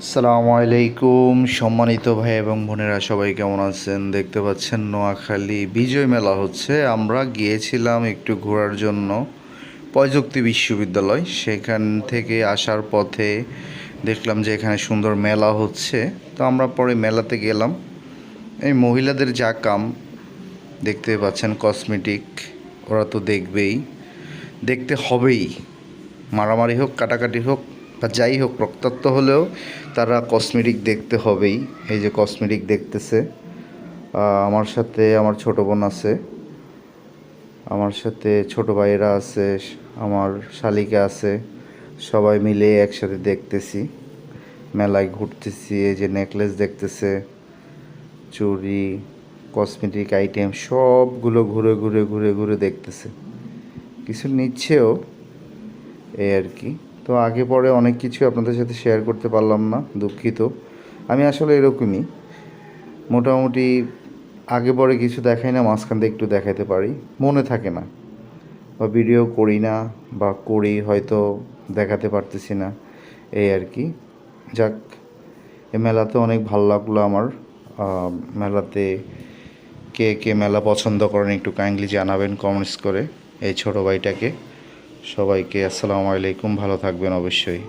আসসালামু আলাইকুম সম্মানিত ভাই এবং বোনেরা, সবাই কেমন আছেন? দেখতে পাচ্ছেন নোয়াখালী বিজয় মেলা হচ্ছে। আমরা গিয়েছিলাম একটু ঘোরার জন্য প্রযুক্তি বিশ্ববিদ্যালয়। সেখান থেকে আসার পথে দেখলাম যে এখানে সুন্দর মেলা হচ্ছে, তো আমরা পরে মেলাতে গেলাম। এই মহিলাদের যা কাম দেখতে পাচ্ছেন, কসমেটিক, ওরা তো দেখবেই, দেখতে হবেই। মারামারি হোক, কাটাকাটি হোক, বা যাই হোক, রক্তাক্ত হলেও তারা কসমেটিক দেখতে হবেই। এই যে কসমেটিক দেখতেছে। আমার সাথে আমার ছোট বোন আছে, আমার সাথে ছোট ভাইয়েরা আছে, আমার শালিকা আছে। সবাই মিলে একসাথে দেখতেছি, মেলায় ঘুরতেছি। এই যে নেকলেস দেখতেছে, চুড়ি, কসমেটিক আইটেম সবগুলো ঘুরে ঘুরে ঘুরে ঘুরে দেখতেছে, কিছু নিচ্ছেও, এই আর কি। তো আগে পরে অনেক কিছু আপনাদের সাথে শেয়ার করতে পারলাম না, দুঃখিত। আমি আসলে এরকমই, মোটামুটি আগে পরে কিছু দেখাই না, মাঝখান দিয়ে একটু দেখাতে পারি, মনে থাকে না, বা ভিডিও করি না, বা করি হয়তো দেখাতে পারতেছি না, এই আর কি। যাক, এ মেলাতে অনেক ভালো লাগলো আমার। মেলাতে কে কে মেলা পছন্দ করেন একটু কাইন্ডলি জানাবেন কমেন্টস করে, এই ছোটো ভাইটাকে। সবাইকে আসসালামু আলাইকুম, ভালো থাকবেন অবশ্যই।